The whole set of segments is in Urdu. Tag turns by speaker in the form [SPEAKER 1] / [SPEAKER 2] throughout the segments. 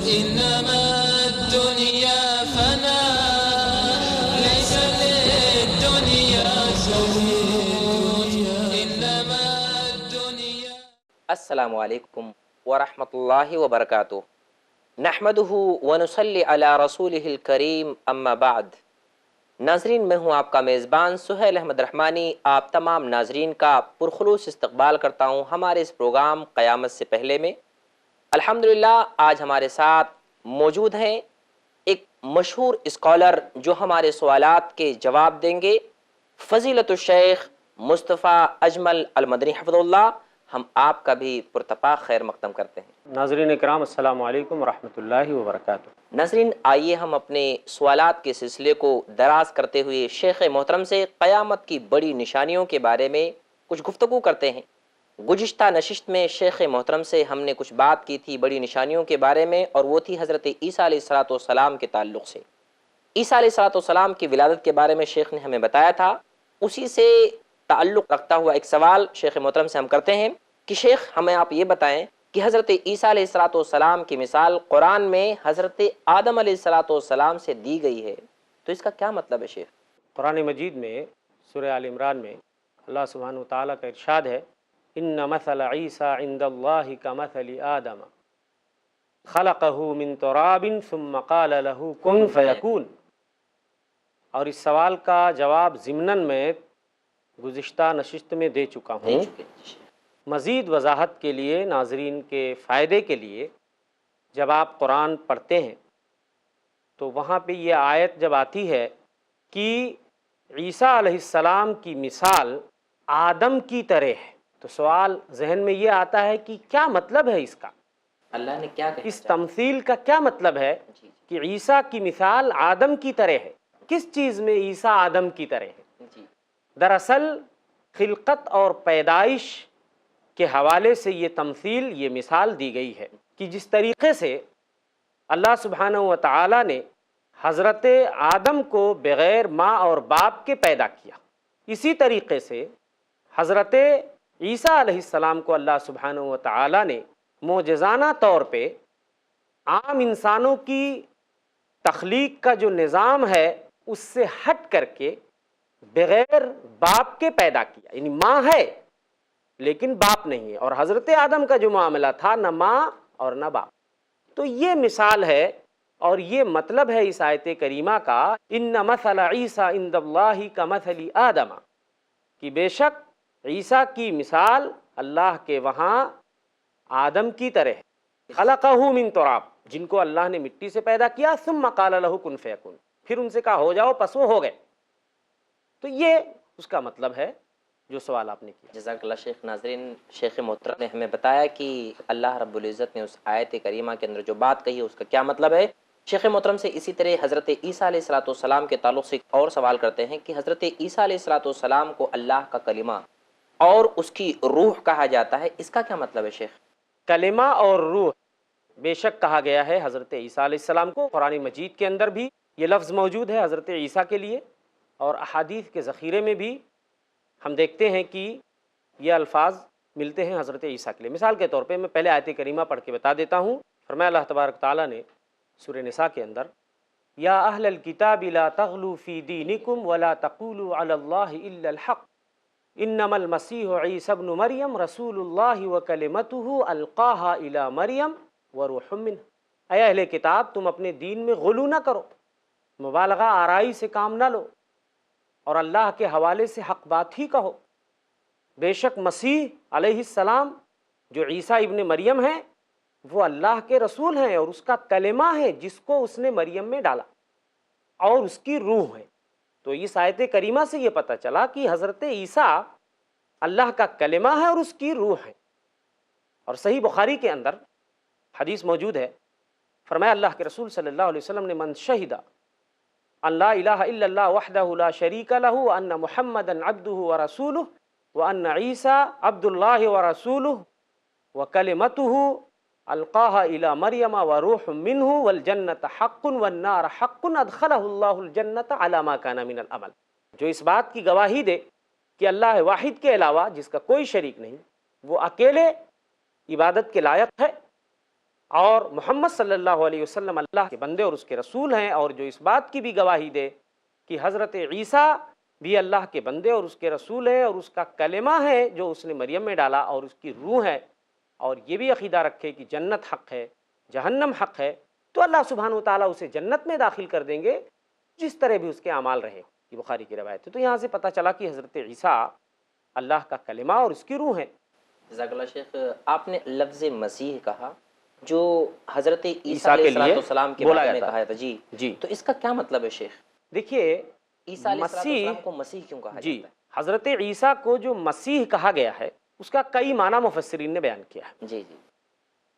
[SPEAKER 1] إنما الدنيا فناء ليس للدنيا زهود إنما الدنيا.
[SPEAKER 2] السلام علیکم ورحمۃ اللہ وبرکاتہ. نحمدہ ونصلی علی رسولہ الکریم اما بعد. ناظرین، میں ہوں آپ کا میزبان سہیل احمد رحمانی. آپ تمام ناظرین کا پرخلوص استقبال کرتا ہوں ہمارے اس پروگرام قیامت سے پہلے میں. الحمدللہ آج ہمارے ساتھ موجود ہیں ایک مشہور اسکالر جو ہمارے سوالات کے جواب دیں گے، فضیلت الشیخ مصطفیٰ اجمل المدنی حفظہ اللہ. ہم آپ کا بھی پرتپاک خیر مقدم کرتے ہیں.
[SPEAKER 3] ناظرین اکرام، السلام علیکم ورحمۃ اللہ وبرکاتہ.
[SPEAKER 2] ناظرین، آئیے ہم اپنے سوالات کے سلسلے کو دراز کرتے ہوئے شیخ محترم سے قیامت کی بڑی نشانیوں کے بارے میں کچھ گفتگو کرتے ہیں. گزشتہ نشست میں شیخ محترم سے ہم نے کچھ بات کی تھی بڑی نشانیوں کے بارے میں، اور وہ تھی حضرت عیسیٰ علیہ الصلوۃ والسلام کے تعلق سے. عیسیٰ علیہ الصلوۃ والسلام کی ولادت کے بارے میں شیخ نے ہمیں بتایا تھا. اسی سے تعلق رکھتا ہوا ایک سوال شیخ محترم سے ہم کرتے ہیں کہ شیخ ہمیں آپ یہ بتائیں کہ حضرت عیسیٰ علیہ الصلوۃ والسلام کی مثال قرآن میں حضرت آدم علیہ الصلوۃ والسلام سے دی گئی ہے، تو اس کا کیا مطلب ہے شیخ؟
[SPEAKER 3] قرآن مجید میں سورہ آل عمران میں اللہ سبحانہ وتعالیٰ کا ارشاد ہے، ان مثل عیسیٰ عند اللہ کمثل آدم خلقہ من تراب ثم قال له کن فیکون. اور اس سوال کا جواب ضمناً میں گزشتہ نشست میں دے چکا ہوں. مزید وضاحت کے لیے، ناظرین کے فائدے کے لیے، جب آپ قرآن پڑھتے ہیں تو وہاں پہ یہ آیت جب آتی ہے کہ عیسیٰ علیہ السلام کی مثال آدم کی طرح ہے، تو سوال ذہن میں یہ آتا ہے کہ کیا مطلب ہے اس کا؟
[SPEAKER 2] اللہ نے کیا کہا؟
[SPEAKER 3] اس تمثیل کا کیا مطلب ہے کہ عیسیٰ کی مثال آدم کی طرح ہے؟ کس چیز میں عیسیٰ آدم کی طرح ہے؟ دراصل خلقت اور پیدائش کے حوالے سے یہ تمثیل، یہ مثال دی گئی ہے کہ جس طریقے سے اللہ سبحانہ و تعالیٰ نے حضرت آدم کو بغیر ماں اور باپ کے پیدا کیا، اسی طریقے سے حضرت عیسیٰ علیہ السلام کو اللہ سبحانہ و تعالیٰ نے معجزانہ طور پہ عام انسانوں کی تخلیق کا جو نظام ہے اس سے ہٹ کر کے بغیر باپ کے پیدا کیا. یعنی ماں ہے لیکن باپ نہیں ہے، اور حضرت آدم کا جو معاملہ تھا نہ ماں اور نہ باپ. تو یہ مثال ہے اور یہ مطلب ہے اس آیت کریمہ کا، ان مثل عیسیٰ عند اللہ کمثل آدم، کہ بے شک عیسیٰ کی مثال اللہ کے وہاں آدم کی طرح ہے. خلقہ من تراب، جن کو اللہ نے مٹی سے پیدا کیا، ثم قال له کن فیکن، پھر ان سے کہا ہو جاؤ، پس وہ ہو گئے. تو یہ اس کا مطلب ہے جو سوال آپ نے کیا.
[SPEAKER 2] جزاک اللہ شیخ. ناظرین، شیخ محترم نے ہمیں بتایا کہ اللہ رب العزت نے اس آیت کریمہ کے اندر جو بات کہی ہے اس کا کیا مطلب ہے. شیخ محترم سے اسی طرح حضرت عیسیٰ علیہ الصلوۃ والسلام کے تعلق سے ایک اور سوال کرتے ہیں کہ حضرت عیسیٰ علیہ الصلوۃ والسلام کو اللہ کا کلمہ اور اس کی روح کہا جاتا ہے، اس کا کیا مطلب ہے شیخ؟
[SPEAKER 3] کلمہ اور روح بے شک کہا گیا ہے حضرت عیسیٰ علیہ السلام کو. قرآن مجید کے اندر بھی یہ لفظ موجود ہے حضرت عیسیٰ کے لیے، اور احادیث کے ذخیرے میں بھی ہم دیکھتے ہیں کہ یہ الفاظ ملتے ہیں حضرت عیسیٰ کے لیے. مثال کے طور پہ میں پہلے آیت کریمہ پڑھ کے بتا دیتا ہوں. فرمایا اللہ تبارک تعالیٰ نے سورہ نساء کے اندر، یا اہل الکتاب لا تغلوا فی دینکم ولا تقولوا علی اللہ الا الحق انما المسیح عیسی ابن مریم رسول اللہ وکلمتہ القاہا الی مریم وروح منہ. اے اہل کتاب، تم اپنے دین میں غلو نہ کرو، مبالغہ آرائی سے کام نہ لو، اور اللہ کے حوالے سے حق بات ہی کہو. بے شک مسیح علیہ السلام جو عیسیٰ ابن مریم ہیں وہ اللہ کے رسول ہیں اور اس کا کلمہ ہے جس کو اس نے مریم میں ڈالا، اور اس کی روح ہے. تو اس آیت کریمہ سے یہ پتہ چلا کہ حضرت عیسیٰ اللہ کا کلمہ ہے اور اس کی روح ہے. اور صحیح بخاری کے اندر حدیث موجود ہے، فرمایا اللہ کے رسول صلی اللہ علیہ وسلم نے، من شہد ان لا الہ الا اللہ وحدہ لا شریک لہ وان محمدا عبدہ ورسولہ وان عیسیٰ عبد اللہ ورسولہ وکلمتہ القاها الی مریم وروح منہ والجنۃ حق والنار حق ادخلہ اللہ الجنۃ علی ما کان من العمل. جو اس بات کی گواہی دے کہ اللہ واحد کے علاوہ جس کا کوئی شریک نہیں، وہ اکیلے عبادت کے لائق ہے، اور محمد صلی اللہ علیہ وسلم اللہ کے بندے اور اس کے رسول ہیں، اور جو اس بات کی بھی گواہی دے کہ حضرت عیسیٰ بھی اللہ کے بندے اور اس کے رسول ہیں، اور اس کا کلمہ ہے جو اس نے مریم میں ڈالا، اور اس کی روح ہے، اور یہ بھی عقیدہ رکھے کہ جنت حق ہے، جہنم حق ہے، تو اللہ سبحانہ و تعالیٰ اسے جنت میں داخل کر دیں گے جس طرح بھی اس کے اعمال رہے۔ یہ بخاری کی روایت ہے۔ تو یہاں سے پتہ چلا کہ حضرت عیسیٰ اللہ کا کلمہ اور اس کی روح ہے۔
[SPEAKER 2] جزاک اللہ شیخ، آپ نے لفظ مسیح کہا جو حضرت عیسیٰ
[SPEAKER 3] عیسیٰ کے
[SPEAKER 2] علیہ
[SPEAKER 3] لیے
[SPEAKER 2] السلام کے
[SPEAKER 3] بولا
[SPEAKER 2] بارے میں
[SPEAKER 3] جاتا
[SPEAKER 2] کہا تھا، جی
[SPEAKER 3] جی
[SPEAKER 2] تو اس کا کیا مطلب ہے شیخ؟
[SPEAKER 3] دیکھیے،
[SPEAKER 2] عیسیٰ علیہ
[SPEAKER 3] مسیح،
[SPEAKER 2] السلام کو مسیح کیوں کہا
[SPEAKER 3] جی
[SPEAKER 2] جاتا ہے؟
[SPEAKER 3] حضرت عیسیٰ کو جو مسیح کہا گیا ہے اس کا کئی معنی مفسرین نے بیان کیا ہے۔
[SPEAKER 2] جی جی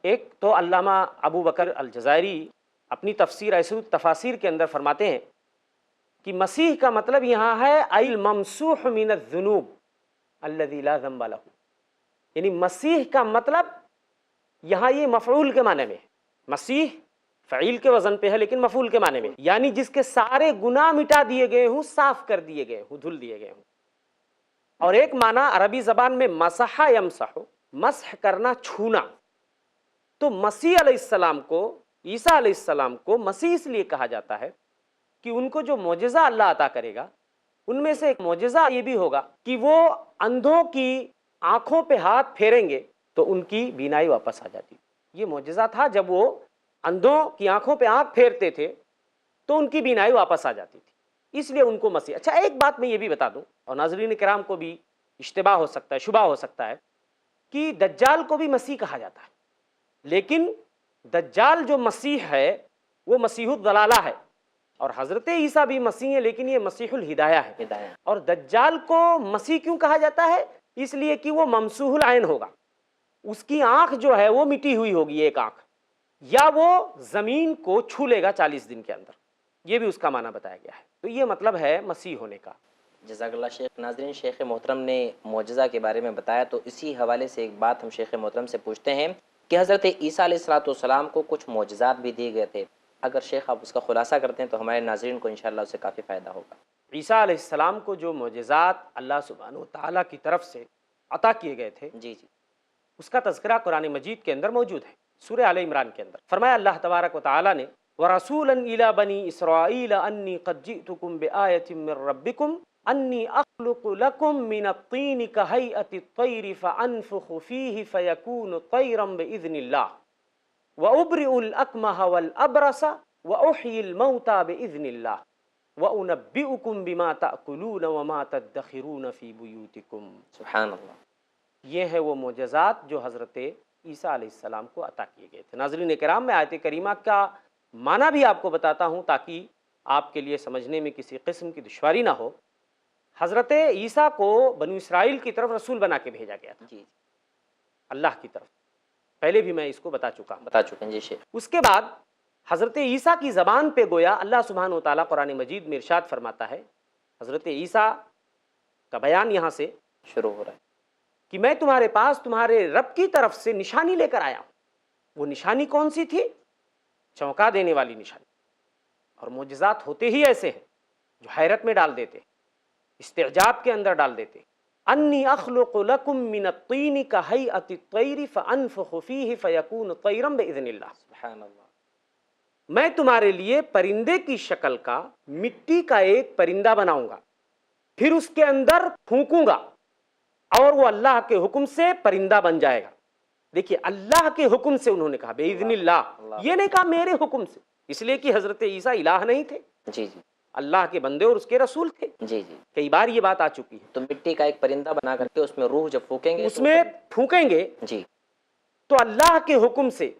[SPEAKER 3] ایک تو علامہ ابو بکر الجزائری اپنی تفسیر ایسر التفاسیر کے اندر فرماتے ہیں کہ مسیح کا مطلب یہاں ہے الممسوح من الذنوب الذی لا ذنب لہ، یعنی مسیح کا مطلب یہاں یہ مفعول کے معنی میں ہے، مسیح فعیل کے وزن پہ ہے لیکن مفعول کے معنی میں، یعنی جس کے سارے گناہ مٹا دیے گئے ہوں، صاف کر دیے گئے ہوں، دھل دیے گئے ہوں۔ اور ایک معنی عربی زبان میں مسح یمسح، مسح کرنا، چھونا۔ تو مسیح علیہ السلام کو، عیسیٰ علیہ السلام کو مسیح اس لیے کہا جاتا ہے کہ ان کو جو معجزہ اللہ عطا کرے گا ان میں سے ایک معجزہ یہ بھی ہوگا کہ وہ اندھوں کی آنکھوں پہ ہاتھ پھیریں گے تو ان کی بینائی واپس آ جاتی۔ یہ معجزہ تھا، جب وہ اندھوں کی آنکھوں پہ آنکھ پھیرتے تھے تو ان کی بینائی واپس آ جاتی تھی، اس لیے ان کو مسیح۔ اچھا، ایک بات میں یہ بھی بتا دوں اور ناظرین کرام کو بھی اشتباہ ہو سکتا ہے، شبہ ہو سکتا ہے کہ دجال کو بھی مسیح کہا جاتا ہے، لیکن دجال جو مسیح ہے وہ مسیح الضلالہ ہے، اور حضرت عیسیٰ بھی مسیح ہے لیکن یہ مسیح الہدایہ ہے۔
[SPEAKER 2] ہدایہ۔
[SPEAKER 3] اور دجال کو مسیح کیوں کہا جاتا ہے؟ اس لیے کہ وہ ممسوح العین ہوگا، اس کی آنکھ جو ہے وہ مٹی ہوئی ہوگی، ایک آنکھ، یا وہ زمین کو چھو لے گا 40 دن کے اندر، یہ بھی اس کا معنی بتایا گیا ہے۔ تو یہ مطلب ہے مسیح ہونے کا۔
[SPEAKER 2] جزاک اللہ شیخ۔ ناظرین، شیخ محترم نے معجزہ کے بارے میں بتایا، تو اسی حوالے سے ایک بات ہم شیخ محترم سے پوچھتے ہیں کہ حضرت عیسیٰ علیہ السلام کو کچھ معجزات بھی دیے گئے تھے، اگر شیخ آپ اس کا خلاصہ کرتے ہیں تو ہمارے ناظرین کو انشاءاللہ اس سے کافی فائدہ ہوگا۔
[SPEAKER 3] عیسیٰ علیہ السلام کو جو معجزات اللہ سبحانہ و تعالیٰ کی طرف سے عطا کیے گئے تھے
[SPEAKER 2] جی جی
[SPEAKER 3] اس کا تذکرہ قرآن مجید کے اندر موجود ہے، سورہ آل عمران کے اندر۔ فرمایا اللہ تبارک و تعالیٰ نے وَرَسُولًا إِلَىٰ بَنِي إِسْرَائِيلَ أَنِّي قَدْ جِئْتُكُم بِآيَةٍ مِّن رَّبِّكُمْ أَنِّي أَخْلُقُ لَكُم مِّنَ الطِّينِ كَهَيْئَةِ الطَّيْرِ فَأَنفُخُ فِيهِ فَيَكُونُ طَيْرًا بِإِذْنِ اللَّهِ وَأُبْرِئُ الْأَكْمَهَ وَالْأَبْرَصَ وَأُحْيِي الْمَوْتَىٰ بِإِذْنِ اللَّهِ وَأُنَبِّئُكُم بِمَا تَأْكُلُونَ وَمَا تَدَّخِرُونَ فِي بُيُوتِكُمْ۔
[SPEAKER 2] سبحان اللہ۔
[SPEAKER 3] یہ ہے وہ معجزات جو حضرت عیسیٰ علیہ السلام کو عطا کیے گئے تھے۔ ناظرین کرام، میں آیت کریمہ کا معنی بھی آپ کو بتاتا ہوں تاکہ آپ کے لیے سمجھنے میں کسی قسم کی دشواری نہ ہو۔ حضرت عیسیٰ کو بنو اسرائیل کی طرف رسول بنا کے بھیجا گیا تھا،
[SPEAKER 2] جی
[SPEAKER 3] اللہ کی طرف، پہلے بھی میں اس کو بتا چکا ہوں۔
[SPEAKER 2] بتا چکے ہیں جی شیخ۔
[SPEAKER 3] اس کے بعد حضرت عیسیٰ کی زبان پہ گویا اللہ سبحانہ و تعالیٰ قرآن مجید میں ارشاد فرماتا ہے، حضرت عیسیٰ کا بیان یہاں سے
[SPEAKER 2] شروع ہو رہا ہے
[SPEAKER 3] کہ میں تمہارے پاس تمہارے رب کی طرف سے نشانی لے کر آیا ہوں۔ وہ نشانی کون سی تھی؟ چونکا دینے والی نشانی۔ اور معجزات ہوتے ہی ایسے ہیں جو حیرت میں ڈال دیتے، استعجاب کے اندر ڈال دیتے۔ انی اخلق لکم من الطین کہیئۃ الطیر فانفخ فیہ فیکون طیرا باذن اللہ۔
[SPEAKER 2] سبحان اللہ۔
[SPEAKER 3] میں تمہارے لیے پرندے کی شکل کا مٹی کا ایک پرندہ بناؤں گا، پھر اس کے اندر پھونکوں گا اور وہ اللہ کے حکم سے پرندہ بن جائے گا۔ دیکھیے، اللہ کے حکم سے انہوں نے کہا باذن اللہ، یہ نہیں کہا میرے حکم سے، اس لیے کہ حضرت عیسیٰ الہ نہیں تھے،
[SPEAKER 2] جی جی
[SPEAKER 3] اللہ کے بندے اور اس کے رسول تھے۔
[SPEAKER 2] جی جی۔
[SPEAKER 3] کئی بار یہ بات آ چکی ہے۔
[SPEAKER 2] تو مٹی کا ایک پرندہ بنا کر کے اس میں روح جب پھونکیں گے
[SPEAKER 3] اس میں پھونکیں گے
[SPEAKER 2] جی
[SPEAKER 3] تو اللہ کے حکم سے،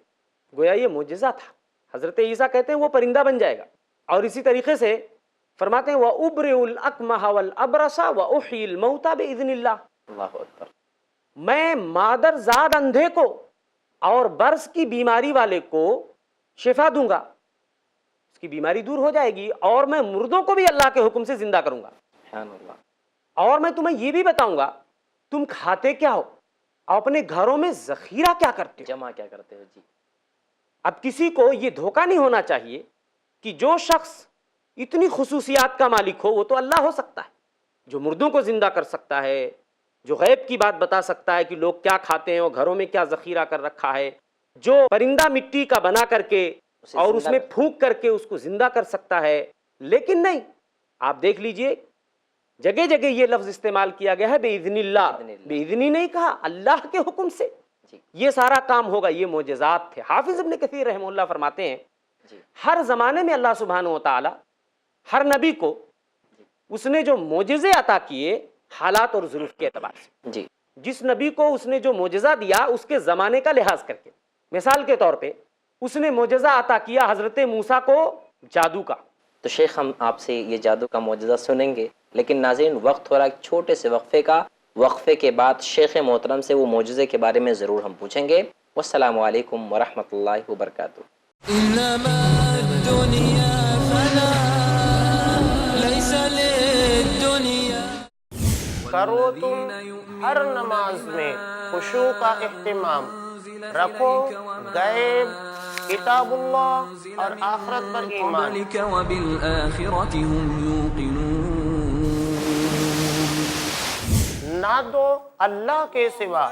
[SPEAKER 3] گویا یہ معجزہ تھا۔ حضرت عیسیٰ کہتے ہیں وہ پرندہ بن جائے گا، اور اسی طریقے سے فرماتے ہیں وَأُبْرِئُ الْأَكْمَحَ وَالْأَبْرَصَ وَأُحْيِي الْمَوْتَىٰ بِإِذْنِ اللَّهِ۔
[SPEAKER 2] اللہ اکبر۔
[SPEAKER 3] میں مادر زاد اندھے کو اور برس کی بیماری والے کو شفا دوں گا، اس کی بیماری دور ہو جائے گی، اور میں مردوں کو بھی اللہ کے حکم سے زندہ کروں گا۔
[SPEAKER 2] سبحان اللہ۔
[SPEAKER 3] اور میں تمہیں یہ بھی بتاؤں گا تم کھاتے کیا ہو اور اپنے گھروں میں ذخیرہ کیا کرتے ہو۔
[SPEAKER 2] جمع کیا کرتے ہو جی۔
[SPEAKER 3] اب کسی کو یہ دھوکہ نہیں ہونا چاہیے کہ جو شخص اتنی خصوصیات کا مالک ہو وہ تو اللہ ہو سکتا ہے، جو مردوں کو زندہ کر سکتا ہے، جو غیب کی بات بتا سکتا ہے کہ لوگ کیا کھاتے ہیں اور گھروں میں کیا ذخیرہ کر رکھا ہے، جو پرندہ مٹی کا بنا کر کے اور اس میں پھونک کر کے اس کو زندہ کر سکتا ہے، لیکن نہیں، آپ دیکھ لیجئے جگہ جگہ یہ لفظ استعمال کیا گیا ہے بِإِذْنِ اللہ، بِإِذْنِ نہیں کہا، اللہ کے حکم سے یہ سارا کام ہوگا، یہ معجزات تھے۔ حافظ ابن کثیر رحمہ اللہ فرماتے ہیں ہر زمانے میں اللہ سبحانہ وتعالی ہر نبی کو اس نے جو معجزے عطا کیے حالات اور ظروف کے اعتبار سے، جس نبی کو اس نے جو معجزہ دیا اس کے زمانے کا لحاظ کر کے، مثال کے طور پہ اس نے معجزہ عطا کیا حضرت موسیٰ کو جادو کا،
[SPEAKER 2] تو شیخ ہم آپ سے یہ جادو کا معجزہ سنیں گے، لیکن ناظرین وقت ہو رہا ہے ایک چھوٹے سے وقفے کا، وقفے کے بعد شیخ محترم سے وہ معجزے کے بارے میں ضرور ہم پوچھیں گے۔ والسلام علیکم ورحمۃ اللہ وبرکاتہ۔
[SPEAKER 1] إنما الدنيا فنا ليس للدنيا
[SPEAKER 4] کرو تم ہر نماز میں خشوع کا اہتمام، رکھو غیب، کتاب اللہ اور آخرت پر ایمان۔
[SPEAKER 1] وبالآخرة هم يوقنون
[SPEAKER 4] نہ دو اللہ کے سوا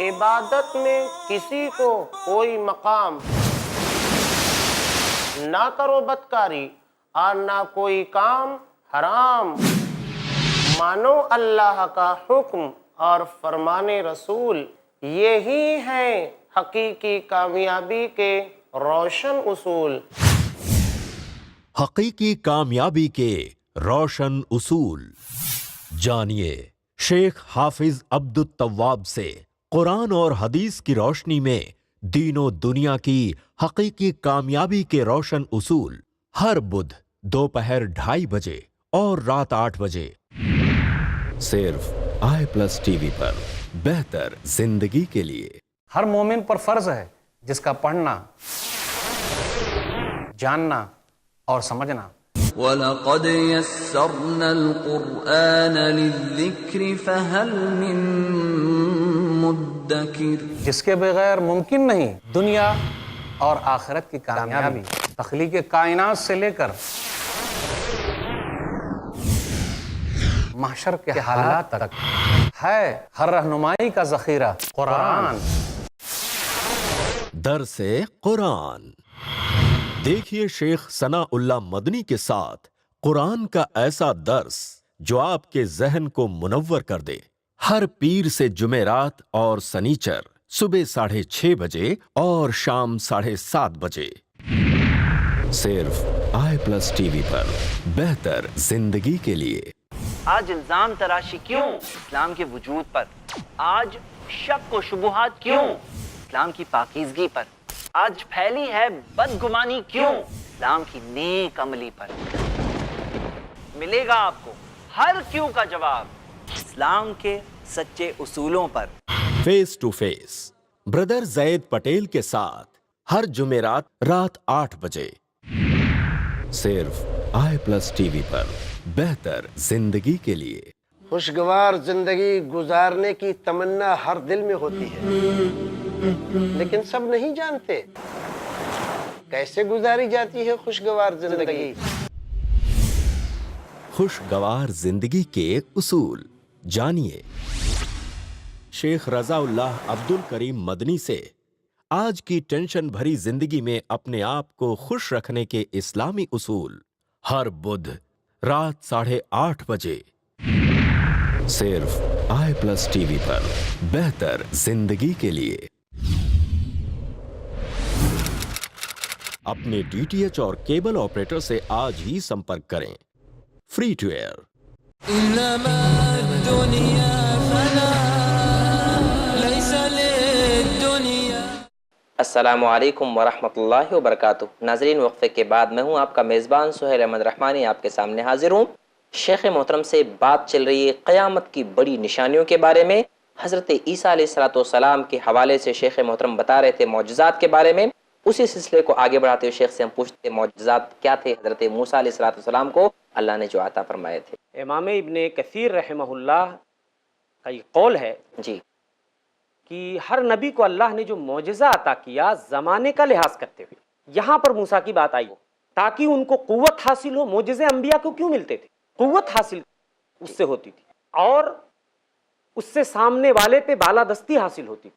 [SPEAKER 4] عبادت میں کسی کو کوئی مقام، نہ کرو بدکاری اور نہ کوئی کام حرام، مانو اللہ کا حکم اور فرمان رسول، یہی ہیں حقیقی کامیابی کے روشن اصول۔
[SPEAKER 5] حقیقی کامیابی کے روشن اصول جانیے شیخ حافظ عبد التواب سے قرآن اور حدیث کی روشنی میں دین و دنیا کی حقیقی کامیابی کے روشن اصول، ہر بدھ دوپہر 2:30 بجے اور رات 8 بجے صرف i+ TV پر، بہتر زندگی کے لیے۔
[SPEAKER 6] ہر مومن پر فرض ہے جس کا پڑھنا، جاننا اور سمجھنا۔
[SPEAKER 1] وَلَقَدْ يَسَّرْنَا الْقُرْآنَ لِلذِّكْرِ فَهَلْ مِن مُدَّكِرٍ،
[SPEAKER 6] جس کے بغیر ممکن نہیں دنیا اور آخرت کی کامیابی۔ تخلیق کائنات سے لے کر محشر کے حالات تک ہے ہر رہنمائی کا ذخیرہ قرآن۔
[SPEAKER 5] درس قرآن دیکھیے شیخ ثناء اللہ مدنی کے ساتھ قرآن کا ایسا درس جو آپ کے ذہن کو منور کر دے، ہر پیر سے جمعرات اور سنیچر صبح 6:30 بجے اور شام 7:30 بجے صرف i+ TV پر، بہتر زندگی کے لیے۔
[SPEAKER 7] آج الزام تراشی کیوں اسلام کے وجود پر؟ آج شک و شبہات کیوں اسلام کی پاکیزگی پر؟ آج پھیلی ہے بدگمانی کیوں اسلام کی نیک عملی پر؟ ملے گا آپ کو ہر کیوں کا جواب اسلام کے سچے اصولوں پر۔
[SPEAKER 5] فیس ٹو فیس بردر زید پٹیل کے ساتھ ہر جمعرات رات 8 بجے صرف i+ TV پر، بہتر زندگی کے لیے۔
[SPEAKER 4] خوشگوار زندگی گزارنے کی تمنا ہر دل میں ہوتی ہے، لیکن سب نہیں جانتے کیسے گزاری جاتی ہے خوشگوار زندگی۔
[SPEAKER 5] خوشگوار زندگی کے اصول جانیے شیخ رضا اللہ عبد الکریم مدنی سے آج کی ٹینشن بھری زندگی میں اپنے آپ کو خوش رکھنے کے اسلامی اصول، ہر بدھ رات 8:30 بجے صرف i+ TV پر، بہتر زندگی کے لیے۔ اپنے DTH اور کیبل آپریٹر سے آج ہی سمپرک کریں۔ Free to air.
[SPEAKER 1] إنما الدنيا فنا ليس للدنيا۔
[SPEAKER 2] السلام علیکم ورحمۃ اللہ وبرکاتہ۔ ناظرین وقفے کے بعد میں ہوں آپ کا میزبان سہیل احمد رحمانی، آپ کے سامنے حاضر ہوں۔ شیخ محترم سے بات چل رہی ہے قیامت کی بڑی نشانیوں کے بارے میں۔ حضرت عیسیٰ علیہ السلام کے حوالے سے شیخ محترم بتا رہے تھے معجزات کے بارے میں۔ اسی سلسلے کو آگے بڑھاتے ہوئے شیخ سے ہم پوچھتے معجزات کیا تھے حضرت موسیٰ علیہ السلام کو اللہ نے جو عطا فرمائے تھے؟
[SPEAKER 3] امام ابن کثیر رحمہ اللہ کا یہ قول ہے
[SPEAKER 2] جی
[SPEAKER 3] کہ ہر نبی کو اللہ نے جو معجزہ عطا کیا زمانے کا لحاظ کرتے ہوئے، یہاں پر موسیٰ کی بات آئی تاکہ ان کو قوت حاصل ہو۔ معجزے انبیاء کو کیوں ملتے تھے؟ قوت حاصل اس سے ہوتی تھی اور اس سے سامنے والے پہ بالادستی حاصل ہوتی تھی۔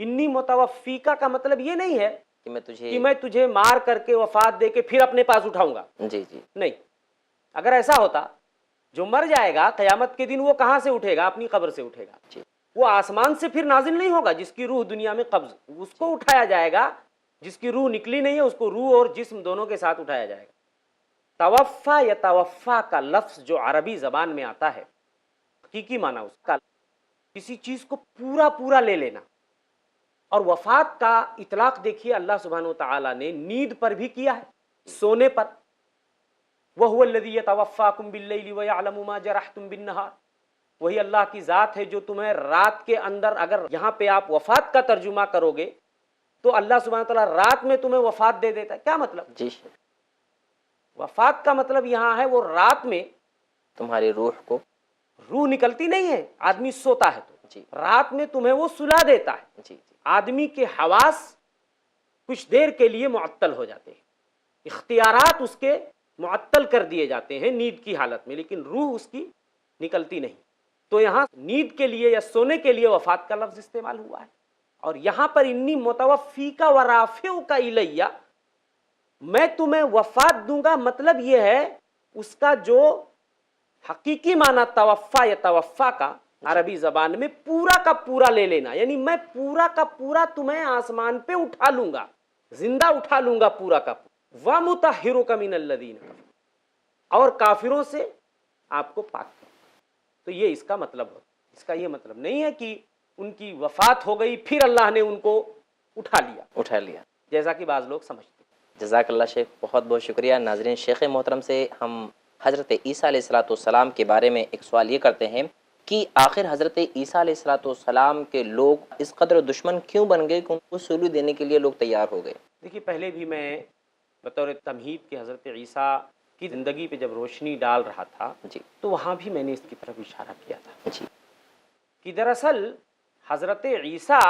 [SPEAKER 3] انی متوفیکا کا مطلب یہ نہیں ہے
[SPEAKER 2] کہ میں تجھے
[SPEAKER 3] کہ میں تجھے مار کر کے وفات دے کے پھر اپنے پاس اٹھاؤں گا.
[SPEAKER 2] جی جی
[SPEAKER 3] نہیں، اگر ایسا ہوتا جو مر جائے گا قیامت کے دن وہ کہاں سے اٹھے گا؟ اپنی قبر سے اٹھے گا.
[SPEAKER 2] جی
[SPEAKER 3] وہ آسمان سے پھر نازل نہیں ہوگا. جس کی روح دنیا میں قبض، اس کو اٹھایا جائے گا. جس کی روح نکلی نہیں ہے اس کو روح اور جسم دونوں کے ساتھ اٹھایا جائے گا. توفا یا توفا کا لفظ جو عربی زبان میں آتا ہے، حقیقی معنی اس کا کسی چیز کو پورا پورا لے لینا. اور وفات کا اطلاق دیکھیے اللہ سبحانہ و تعالیٰ نے نیند پر بھی کیا ہے، سونے پر. وَهُوَ الَّذِي يَتَوَفَّاكُمْ بِاللَّيْلِ وَيَعْلَمُ مَا جَرَحْتُمْ بِالنَّهَارِ. وہی اللہ کی ذات ہے جو تمہیں رات کے اندر، اگر یہاں پہ آپ وفات کا ترجمہ کرو گے تو اللہ سبحانہ تعالیٰ رات میں تمہیں وفات دے دیتا ہے. کیا مطلب؟
[SPEAKER 2] جی
[SPEAKER 3] وفات کا مطلب یہاں ہے وہ رات میں
[SPEAKER 2] تمہاری روح کو
[SPEAKER 3] روح نکلتی نہیں ہے، آدمی سوتا ہے تو
[SPEAKER 2] جی
[SPEAKER 3] رات میں تمہیں وہ سلا دیتا ہے.
[SPEAKER 2] جی جی
[SPEAKER 3] آدمی کے حواس کچھ دیر کے لیے معطل ہو جاتے ہیں، اختیارات اس کے معطل کر دیے جاتے ہیں نیند کی حالت میں، لیکن روح اس کی نکلتی نہیں. تو یہاں نیند کے لیے یا سونے کے لیے وفات کا لفظ استعمال ہوا ہے. اور یہاں پر انی متوفیکا و رافعک الیہ، میں تمہیں وفات دوں گا، مطلب یہ ہے اس کا جو حقیقی معنی توفا یا توفا کا عربی زبان میں پورا کا پورا لے لینا، یعنی میں پورا کا پورا تمہیں آسمان پہ اٹھا لوں گا، زندہ اٹھا لوں گا پورا کا پورا. وَمُطَهِّرُكَ مِنَ الَّذِينَ كَفَرُوا، اور کافروں سے آپ کو پاک کروں. تو یہ اس کا مطلب ہے. اس کا یہ مطلب نہیں ہے کہ ان کی وفات ہو گئی پھر اللہ نے ان کو اٹھا لیا جیسا کہ بعض لوگ سمجھتے ہیں.
[SPEAKER 2] جزاک اللہ شیخ، بہت بہت شکریہ. ناظرین، شیخ محترم سے ہم حضرت عیسیٰ علیہ الصلوۃ والسلام کے بارے میں ایک سوال یہ کرتے ہیں کہ آخر حضرت عیسیٰ علیہ الصلوۃ والسلام کے لوگ اس قدر دشمن کیوں بن گئے کہ ان کو سولی دینے کے لیے لوگ تیار ہو گئے؟
[SPEAKER 3] دیکھیے، پہلے بھی میں بطور تمہید کے حضرت عیسیٰ کی زندگی پہ جب روشنی ڈال رہا تھا
[SPEAKER 2] جی
[SPEAKER 3] تو وہاں بھی میں نے اس کی طرف اشارہ کیا تھا
[SPEAKER 2] جی
[SPEAKER 3] کہ دراصل حضرت عیسیٰ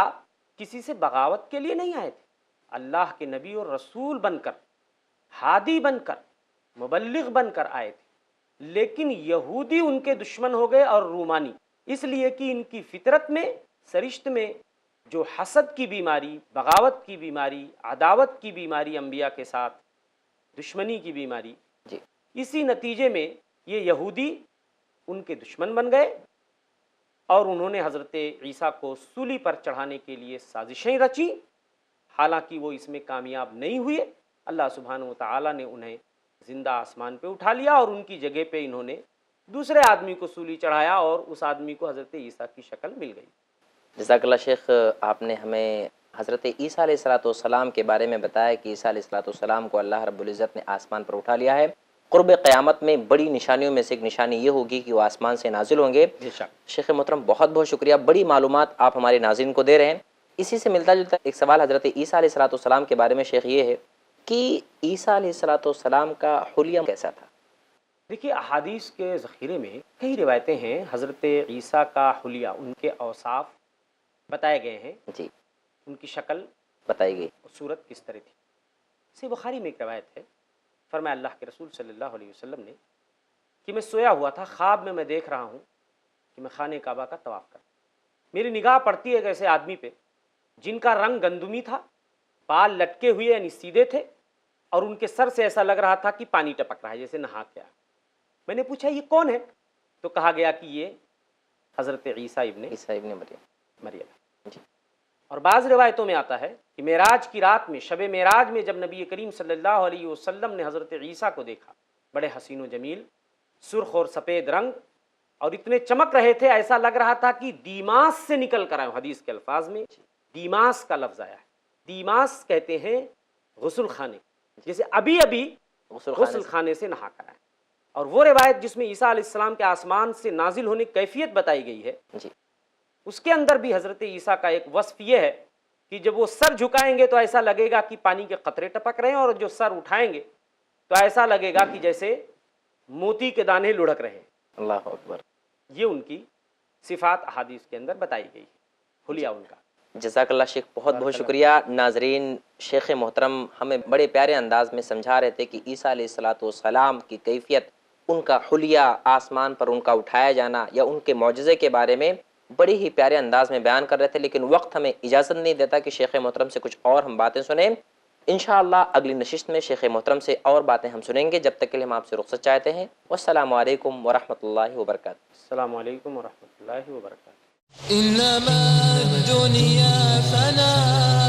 [SPEAKER 3] کسی سے بغاوت کے لیے نہیں آئے تھے. اللہ کے نبی اور رسول بن کر، ہادی بن کر، مبلغ بن کر آئے تھے. لیکن یہودی ان کے دشمن ہو گئے اور رومانی، اس لیے کہ ان کی فطرت میں، سرشت میں جو حسد کی بیماری، بغاوت کی بیماری، عداوت کی بیماری، انبیاء کے ساتھ دشمنی کی بیماری،
[SPEAKER 2] جی
[SPEAKER 3] اسی نتیجے میں یہ یہودی ان کے دشمن بن گئے اور انہوں نے حضرت عیسیٰ کو سولی پر چڑھانے کے لیے سازشیں رچیں. حالانکہ وہ اس میں کامیاب نہیں ہوئے. اللہ سبحانہ و تعالیٰ نے انہیں زندہ آسمان پہ اٹھا لیا اور ان کی جگہ پہ انہوں نے دوسرے آدمی کو سولی چڑھایا اور اس آدمی کو حضرت عیسیٰ کی شکل مل گئی.
[SPEAKER 2] جزاک اللہ شیخ، آپ نے ہمیں حضرت عیسیٰ علیہ الصلوۃ والسلام کے بارے میں بتایا کہ عیسیٰ علیہ الصلوۃ والسلام کو اللہ رب العزت نے آسمان پر اٹھا لیا ہے. قرب قیامت میں بڑی نشانیوں میں سے ایک نشانی یہ ہوگی کہ وہ آسمان سے نازل ہوں گے. شیخ محترم، بہت بہت شکریہ، بڑی معلومات آپ ہمارے ناظرین کو دے رہے ہیں. اسی سے ملتا جلتا ایک سوال حضرت عیسیٰ علیہ الصلوۃ والسلام کے بارے میں شیخ یہ ہے کہ عیسیٰ علیہ الصلوۃ والسلام کا حلیہ کیسا تھا؟
[SPEAKER 3] دیکھیے، احادیث کے ذخیرے میں کئی روایتیں ہیں حضرت عیسیٰ کا حلیہ، ان کے اوصاف بتائے گئے ہیں.
[SPEAKER 2] جی،
[SPEAKER 3] ان کی شکل
[SPEAKER 2] بتائی گئی.
[SPEAKER 3] صورت کس طرح تھی. صحیح بخاری میں ایک روایت ہے، فرمایا اللہ کے رسول صلی اللہ علیہ وسلم نے کہ میں سویا ہوا تھا، خواب میں دیکھ رہا ہوں کہ میں خانہ کعبہ کا طواف کر، میری نگاہ پڑتی ہے ایک ایسے آدمی پہ جن کا رنگ گندمی تھا، بال لٹکے ہوئے یعنی سیدھے تھے، اور ان کے سر سے ایسا لگ رہا تھا کہ پانی ٹپک رہا ہے جیسے نہا کے. میں نے پوچھا یہ کون ہے؟ تو کہا گیا کہ یہ حضرت عیسیٰ ابن مریم.
[SPEAKER 2] جی.
[SPEAKER 3] اور بعض روایتوں میں آتا ہے کہ معراج کی رات میں، شب معراج میں، جب نبی کریم صلی اللہ علیہ وسلم نے حضرت عیسیٰ کو دیکھا، بڑے حسین و جمیل، سرخ اور سفید رنگ، اور اتنے چمک رہے تھے ایسا لگ رہا تھا کہ دیماس سے نکل کر آئے. حدیث کے الفاظ میں دیماس کا لفظ آیا ہے. دیماس کہتے ہیں غسل خانے، جیسے ابھی ابھی غسل خانے سے نہا کر آئے. اور وہ روایت جس میں عیسیٰ علیہ السلام کے آسمان سے نازل ہونے کی کیفیت بتائی گئی ہے،
[SPEAKER 2] جی،
[SPEAKER 3] اس کے اندر بھی حضرت عیسیٰ کا ایک وصف یہ ہے کہ جب وہ سر جھکائیں گے تو ایسا لگے گا کہ پانی کے قطرے ٹپک رہے ہیں، اور جو سر اٹھائیں گے تو ایسا لگے گا کہ جیسے موتی کے دانے لڑھک رہے ہیں.
[SPEAKER 2] اللہ اکبر.
[SPEAKER 3] یہ ان کی صفات احادیث کے اندر بتائی گئی ہے، حلیہ ان کا.
[SPEAKER 2] جزاک اللہ شیخ، بہت بہت شکریہ. ناظرین، شیخ محترم ہمیں بڑے پیارے انداز میں سمجھا رہے تھے کہ عیسیٰ علیہ الصلوۃ والسلام کی کیفیت، ان کا حلیہ، آسمان پر ان کا اٹھایا جانا، یا ان کے معجزے کے بارے میں بڑی ہی پیارے انداز میں بیان کر رہے تھے، لیکن وقت ہمیں اجازت نہیں دیتا کہ شیخ محترم سے کچھ اور ہم باتیں سنیں۔ انشاءاللہ اگلی نشست میں شیخ محترم سے اور باتیں ہم سنیں گے، جب تک کے لیے ہم آپ سے رخصت چاہتے ہیں۔ والسلام علیکم ورحمۃ اللہ وبرکاتہ۔
[SPEAKER 3] السلام علیکم ورحمۃ اللہ وبرکاتہ۔
[SPEAKER 1] إنما الدنيا فنا